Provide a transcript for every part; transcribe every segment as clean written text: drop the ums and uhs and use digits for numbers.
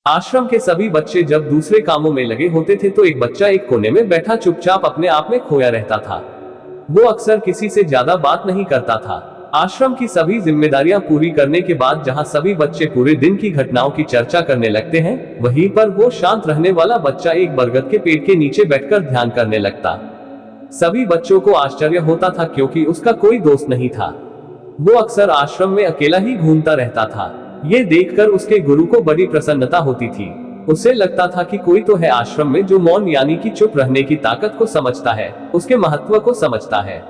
आश्रम के सभी बच्चे जब दूसरे कामों में लगे होते थे तो एक बच्चा एक कोने में बैठा चुपचाप अपने आप में खोया रहता था। वो अक्सर किसी से ज्यादा बात नहीं करता था। आश्रम की सभी जिम्मेदारियां पूरी करने के बाद जहां सभी बच्चे पूरे दिन की घटनाओं की चर्चा करने लगते हैं, वहीं पर वो शांत रहने वाला बच्चा एक बरगद के पेड़ के नीचे बैठकर ध्यान करने लगता। सभी बच्चों को आश्चर्य होता था क्योंकि उसका कोई दोस्त नहीं था। वो अक्सर आश्रम में अकेला ही घूमता रहता था। ये देखकर उसके गुरु को बड़ी प्रसन्नता होती थी। उसे लगता था कि कोई तो है आश्रम में जो मौन यानी कि चुप रहने की ताकत को समझता है, उसके महत्व को समझता है।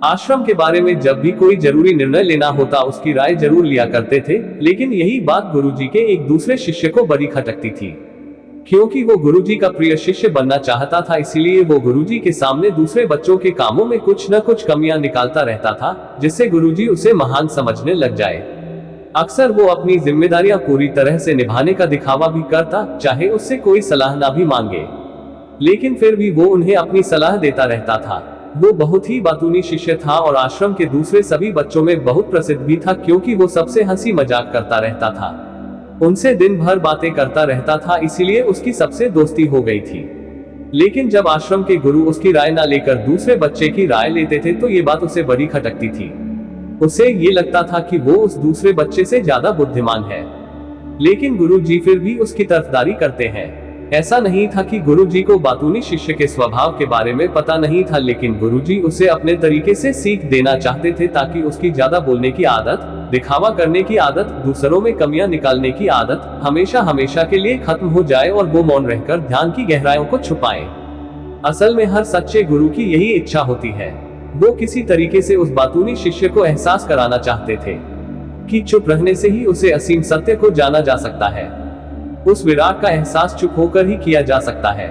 आश्रम के बारे में जब भी कोई जरूरी निर्णय लेना होता उसकी राय जरूर लिया करते थे, लेकिन यही बात गुरुजी के एक दूसरे शिष्य को बड़ी खटकती थी। क्योंकि वो गुरुजी का प्रिय शिष्य बनना चाहता था, इसीलिए वो गुरुजी के सामने दूसरे बच्चों के कामों में कुछ न कुछ कमियां निकालता रहता था, जिससे गुरुजी उसे महान समझने लग जाए। अक्सर वो अपनी जिम्मेदारियां पूरी तरह से निभाने का दिखावा भी करता, चाहे उससे कोई सलाह ना भी मांगे, लेकिन फिर भी वो उन्हें अपनी सलाह देता रहता था। वो बहुत ही बातूनी शिष्य था और आश्रम के दूसरे सभी बच्चों में बहुत प्रसिद्ध भी था, क्योंकि वो सबसे हंसी मजाक करता रहता था, उनसे दिन भर बातें करता रहता था, इसीलिए उसकी सबसे दोस्ती हो गई थी। लेकिन जब आश्रम के गुरु उसकी राय ना लेकर दूसरे बच्चे की राय लेते थे तो ये बात उसे बड़ी खटकती थी। उसे ये लगता था कि वो उस दूसरे बच्चे से ज्यादा बुद्धिमान है, लेकिन गुरुजी फिर भी उसकी तरफदारी करते हैं। ऐसा नहीं था कि गुरुजी को बातूनी शिष्य के स्वभाव के बारे में पता नहीं था, लेकिन गुरुजी उसे अपने तरीके से सीख देना चाहते थे ताकि उसकी ज्यादा बोलने की आदत, दिखावा करने की आदत, दूसरों में कमियां निकालने की आदत हमेशा हमेशा के लिए खत्म हो जाए और वो मौन रहकर ध्यान की गहराइयों को छुपाए। असल में हर सच्चे गुरु की यही इच्छा होती है। वो किसी तरीके से उस बातूनी शिष्य को एहसास कराना चाहते थे कि चुप रहने से ही उसे असीम सत्य को जाना जा सकता है। उस विराट का एहसास चुप होकर ही किया जा सकता है।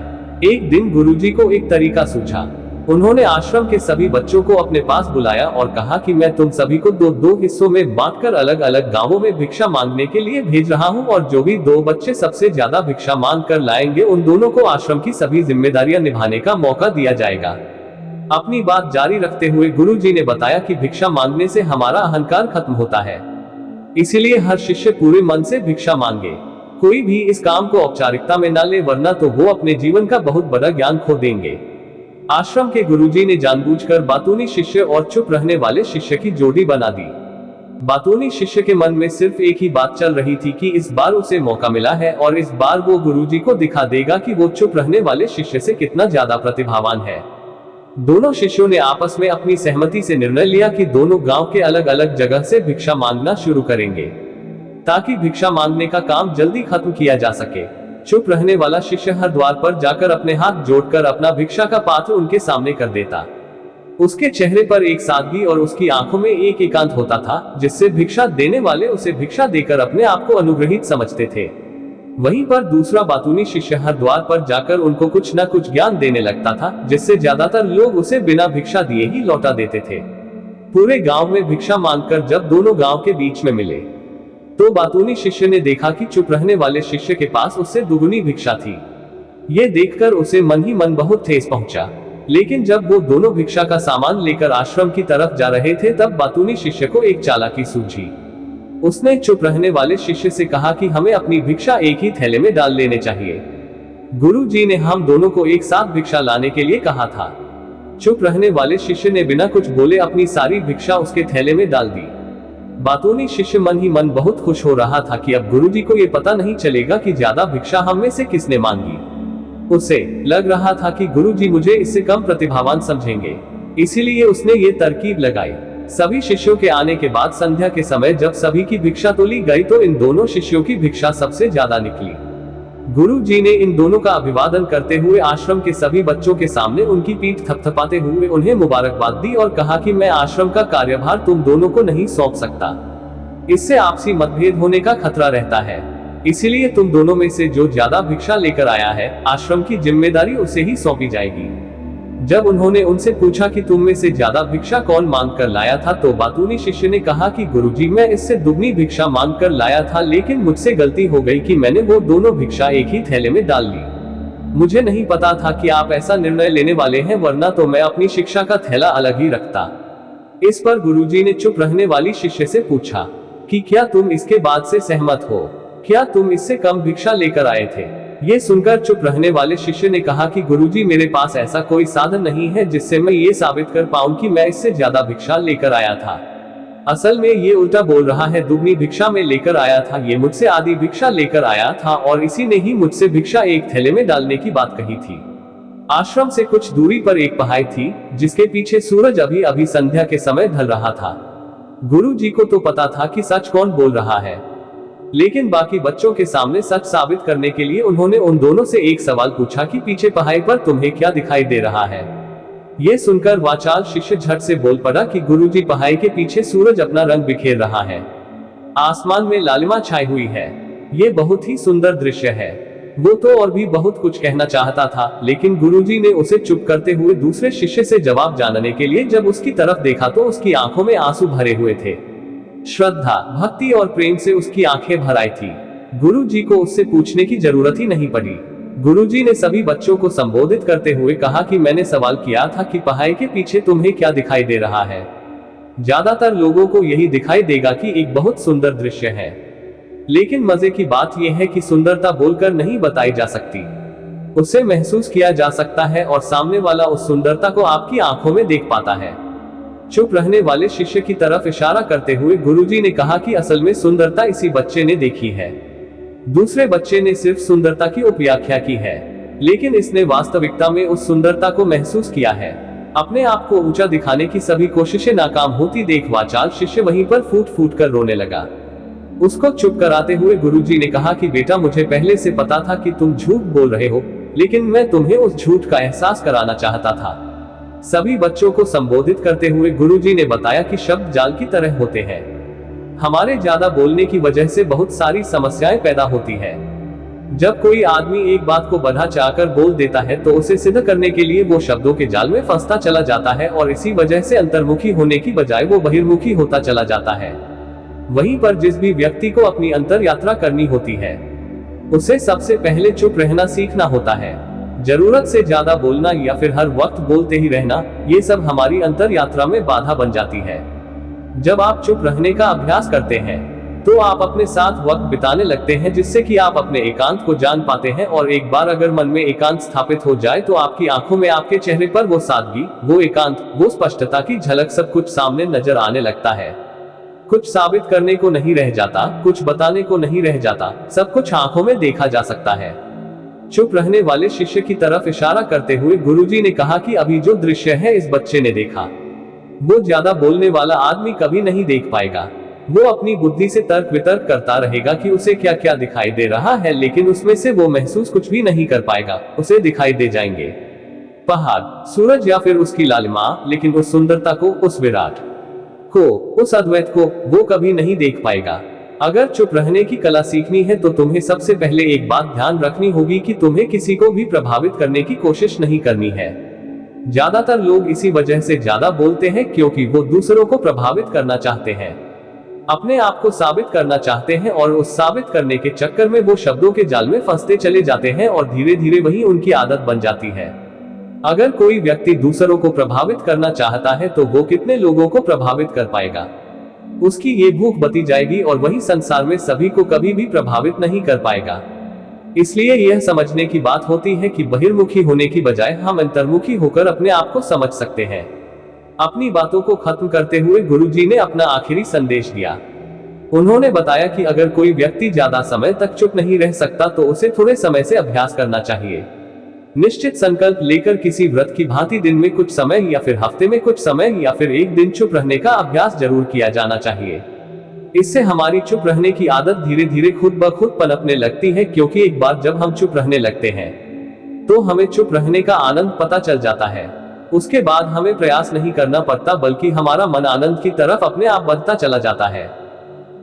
एक दिन गुरुजी को एक तरीका सूझा। उन्होंने आश्रम के सभी बच्चों को अपने पास बुलाया और कहा कि मैं तुम सभी को दो दो हिस्सों में बांटकर अलग अलग गांवों में भिक्षा मांगने के लिए भेज रहा हूं, और जो भी दो बच्चे सबसे ज्यादा भिक्षा मांग कर लाएंगे उन दोनों को आश्रम की सभी जिम्मेदारियां निभाने का मौका दिया जाएगा। अपनी बात जारी रखते हुए गुरुजी ने बताया कि भिक्षा मांगने से हमारा अहंकार खत्म होता है, इसीलिए हर शिष्य पूरे मन से भिक्षा मांगे। कोई भी इस काम को औपचारिकता में न ले, वरना तो वो अपने जीवन का बहुत बड़ा ज्ञान खो देंगे। आश्रम के गुरुजी ने जानबूझकर बातूनी शिष्य और चुप रहने वाले शिष्य की जोड़ी बना दी। बातूनी शिष्य के मन में सिर्फ एक ही बात चल रही थी कि इस बार उसे मौका मिला है और इस बार वो गुरुजी को दिखा देगा कि वो चुप रहने वाले शिष्य से कितना ज्यादा प्रतिभावान है। दोनों शिष्यों ने आपस में अपनी सहमति से निर्णय लिया कि दोनों गांव के अलग अलग जगह से भिक्षा मांगना शुरू करेंगे, ताकि भिक्षा मांगने का काम जल्दी खत्म किया जा सके। चुप रहने वाला शिष्य हर द्वार पर जाकर अपने हाथ जोड़कर अपना भिक्षा का पात्र उनके सामने कर देता। उसके चेहरे पर एक सादगी और उसकी आंखों में एक एकांत होता था, जिससे भिक्षा देने वाले उसे भिक्षा देकर अपने आप को अनुग्रहित समझते थे। वहीं पर दूसरा बातूनी शिष्य हर द्वार पर जाकर उनको कुछ न कुछ ज्ञान देने लगता था, जिससे ज्यादातर लोग उसे बिना भिक्षा दिए ही लौटा देते थे। पूरे गांव में भिक्षा मांगकर जब दोनों गांव के बीच में मिले तो बातूनी शिष्य ने देखा कि चुप रहने वाले शिष्य के पास उससे दुगुनी भिक्षा थी। ये देखकर उसे मन ही मन बहुत ठेस पहुंचा। लेकिन जब वो दोनों भिक्षा का सामान लेकर आश्रम की तरफ जा रहे थे तब बातूनी शिष्य को एक चालाकी सूझी। उसने चुप रहने वाले शिष्य से कहा कि हमें अपनी भिक्षा एक ही थैले में डाल लेने चाहिए। गुरुजी ने हम दोनों को एक साथ भिक्षा लाने के लिए कहा था। चुप रहने वाले शिष्य ने बिना कुछ बोले अपनी सारी भिक्षा उसके थैले में डाल दी। बातूनी शिष्य मन ही मन बहुत खुश हो रहा था कि अब गुरुजी को ये पता नहीं चलेगा कि ज्यादा भिक्षा हम में से किसने मांगी। उसे लग रहा था कि गुरुजी मुझे इससे कम प्रतिभावान समझेंगे, इसीलिए उसने ये तरकीब लगाई। सभी शिष्यों के आने के बाद संध्या के समय जब सभी की भिक्षा तोली गई तो इन दोनों शिष्यों की भिक्षा सबसे ज्यादा निकली। गुरुजी ने इन दोनों का अभिवादन करते हुए आश्रम के सभी बच्चों के सामने उनकी पीठ थपथपाते हुए उन्हें मुबारकबाद दी और कहा कि मैं आश्रम का कार्यभार तुम दोनों को नहीं सौंप सकता। इससे आपसी मतभेद होने का खतरा रहता है, इसीलिए तुम दोनों में से जो ज्यादा भिक्षा लेकर आया है, आश्रम की जिम्मेदारी उसे ही सौंपी जाएगी। जब उन्होंने उनसे पूछा कि तुम में से ज्यादा भिक्षा कौन मांग कर लाया था, तो बातूनी शिष्य ने कहा कि गुरुजी मैं इससे दुगनी भिक्षा मांग कर लाया था, लेकिन मुझसे गलती हो गई कि मैंने वो दोनों भिक्षा एक ही थैले में डाल ली। मुझे नहीं पता था कि आप ऐसा निर्णय लेने वाले हैं, वरना तो मैं अपनी शिक्षा का थैला अलग ही रखता। इस पर गुरुजी ने चुप रहने वाली शिष्य से पूछा कि क्या तुम इसके बाद से सहमत हो। क्या तुम इससे कम भिक्षा लेकर आए थे? ये सुनकर चुप रहने वाले शिष्य ने कहा कि गुरुजी, मेरे पास ऐसा कोई साधन नहीं है जिससे मैं ये साबित कर पाऊं कि मैं इससे ज्यादा भिक्षा लेकर आया था। असल में ये उल्टा बोल रहा है, दुगनी भिक्षा में लेकर आया था, ये मुझसे आधी भिक्षा लेकर आया था और इसी ने ही मुझसे भिक्षा एक थैले में डालने की बात कही थी। आश्रम से कुछ दूरी पर एक पहाड़ी थी जिसके पीछे सूरज अभी अभी संध्या के समय ढल रहा था। गुरुजी को तो पता था कि सच कौन बोल रहा है, लेकिन बाकी बच्चों के सामने सच साबित करने के लिए उन्होंने उन दोनों से एक सवाल पूछा कि पीछे पहाड़ी पर तुम्हें क्या दिखाई दे रहा है। ये सुनकर वाचाल शिष्य झट से बोल पड़ा कि गुरुजी, पहाड़ी के पीछे सूरज अपना रंग बिखेर रहा है, आसमान में लालिमा छाई हुई है, ये बहुत ही सुंदर दृश्य है। वो तो और भी बहुत कुछ कहना चाहता था, लेकिन गुरुजी ने उसे चुप करते हुए दूसरे शिष्य से जवाब जानने के लिए जब उसकी तरफ देखा तो उसकी आंखों में आंसू भरे हुए थे। श्रद्धा, भक्ति और प्रेम से उसकी आंखें भर आई थी। गुरुजी को उससे पूछने की जरूरत ही नहीं पड़ी। गुरुजी ने सभी बच्चों को संबोधित करते हुए कहा कि मैंने सवाल किया था कि पहाड़ी के पीछे तुम्हें क्या दिखाई दे रहा है। ज्यादातर लोगों को यही दिखाई देगा कि एक बहुत सुंदर दृश्य है, लेकिन मजे की बात यह है कि सुंदरता बोलकर नहीं बताई जा सकती, उसे महसूस किया जा सकता है और सामने वाला उस सुंदरता को आपकी आंखों में देख पाता है। चुप रहने वाले शिष्य की तरफ इशारा करते हुए गुरुजी ने कहा कि असल में सुंदरता इसी बच्चे ने देखी है, दूसरे बच्चे ने सिर्फ सुंदरता की उपव्याख्या की है, लेकिन इसने वास्तविकता में उस सुंदरता को महसूस किया है। अपने आप को ऊंचा दिखाने की सभी कोशिशें नाकाम होती देख वाचाल शिष्य वहीं पर फूट फूट कर रोने लगा। उसको चुप कराते हुए गुरुजी ने कहा कि बेटा, मुझे पहले से पता था कि तुम झूठ बोल रहे हो, लेकिन मैं तुम्हें उस झूठ का एहसास कराना चाहता था। सभी बच्चों को संबोधित करते हुए गुरुजी ने बताया कि शब्द जाल की तरह होते हैं, हमारे ज्यादा बोलने की वजह से बहुत सारी समस्याएं पैदा होती है। जब कोई आदमी एक बात को बढ़ा चढ़ाकर बोल देता है तो उसे सिद्ध करने के लिए वो शब्दों के जाल में फंसता चला जाता है और इसी वजह से अंतर्मुखी होने की बजाय वो बहिर्मुखी होता चला जाता है। वहीं पर जिस भी व्यक्ति को अपनी अंतर यात्रा करनी होती है, उसे सबसे पहले चुप रहना सीखना होता है। जरूरत से ज्यादा बोलना या फिर हर वक्त बोलते ही रहना, ये सब हमारी अंतर यात्रा में बाधा बन जाती है। जब आप चुप रहने का अभ्यास करते हैं तो आप अपने साथ वक्त बिताने लगते हैं, जिससे कि आप अपने एकांत को जान पाते हैं और एक बार अगर मन में एकांत स्थापित हो जाए तो आपकी आंखों में, आपके चेहरे पर वो सादगी, वो एकांत, वो स्पष्टता की झलक, सब कुछ सामने नजर आने लगता है। कुछ साबित करने को नहीं रह जाता, कुछ बताने को नहीं रह जाता, सब कुछ आंखों में देखा जा सकता है। चुप रहने वाले शिष्य की तरफ इशारा करते हुए गुरुजी ने कहा कि अभी जो दृश्य है इस बच्चे ने देखा, वो ज्यादा बोलने वाला आदमी कभी नहीं देख पाएगा। वो अपनी बुद्धि से तर्क वितर्क करता रहेगा कि उसे क्या क्या दिखाई दे रहा है, लेकिन उसमें से वो महसूस कुछ भी नहीं कर पाएगा। उसे दिखाई दे जाएंगे पहाड़, सूरज या फिर उसकी लालिमा, लेकिन उस सुंदरता को, उस विराट को, उस अद्वैत को वो कभी नहीं देख पाएगा। अगर चुप रहने की कला सीखनी है तो तुम्हें सबसे पहले एक बात ध्यान रखनी होगी कि तुम्हें किसी को भी प्रभावित करने की कोशिश नहीं करनी है। ज्यादातर लोग इसी वजह से ज्यादा बोलते हैं क्योंकि वो दूसरों को प्रभावित करना चाहते हैं, अपने आप को साबित करना चाहते हैं और उस साबित करने के चक्कर में वो शब्दों के जाल में फंसते चले जाते हैं और धीरे धीरे वही उनकी आदत बन जाती है। अगर कोई व्यक्ति दूसरों को प्रभावित करना चाहता है तो वो कितने लोगों को प्रभावित कर पाएगा? उसकी ये भूख बती जाएगी और वही संसार में सभी को कभी भी प्रभावित नहीं कर पाएगा। इसलिए यह समझने की बात होती है कि बहिर्मुखी होने की बजाय हम अंतर्मुखी होकर अपने आप को समझ सकते हैं। अपनी बातों को खत्म करते हुए गुरुजी ने अपना आखिरी संदेश दिया। उन्होंने बताया कि अगर कोई व्यक्ति ज्यादा समय तक चुप नहीं रह सकता तो उसे थोड़े समय से अभ्यास करना चाहिए। निश्चित संकल्प लेकर किसी व्रत की भांति दिन में कुछ समय या फिर हफ्ते में कुछ समय या फिर एक दिन चुप रहने का अभ्यास जरूर किया जाना चाहिए। इससे हमारी चुप रहने की आदत धीरे धीरे खुद ब खुद पनपने लगती है, क्योंकि एक बार जब हम चुप रहने लगते हैं तो हमें चुप रहने का आनंद पता चल जाता है। उसके बाद हमें प्रयास नहीं करना पड़ता, बल्कि हमारा मन आनंद की तरफ अपने आप बढ़ता चला जाता है।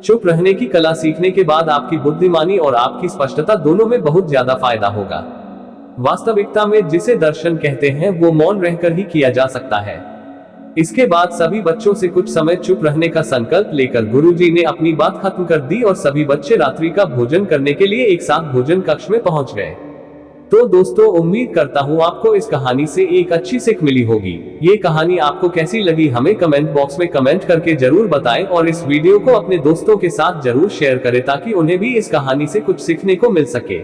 चुप रहने की कला सीखने के बाद आपकी बुद्धिमानी और आपकी स्पष्टता दोनों में बहुत ज्यादा फायदा होगा। वास्तविकता में जिसे दर्शन कहते हैं वो मौन रहकर ही किया जा सकता है। इसके बाद सभी बच्चों से कुछ समय चुप रहने का संकल्प लेकर गुरुजी ने अपनी बात खत्म कर दी और सभी बच्चे रात्रि का भोजन करने के लिए एक साथ भोजन कक्ष में पहुंच गए। तो दोस्तों, उम्मीद करता हूँ आपको इस कहानी से एक अच्छी सीख मिली होगी। ये कहानी आपको कैसी लगी हमें कमेंट बॉक्स में कमेंट करके जरूर बताएं और इस वीडियो को अपने दोस्तों के साथ जरूर शेयर करें ताकि उन्हें भी इस कहानी से कुछ सीखने को मिल सके।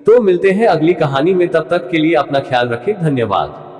तो मिलते हैं अगली कहानी में, तब तक के लिए अपना ख्याल रखें। धन्यवाद।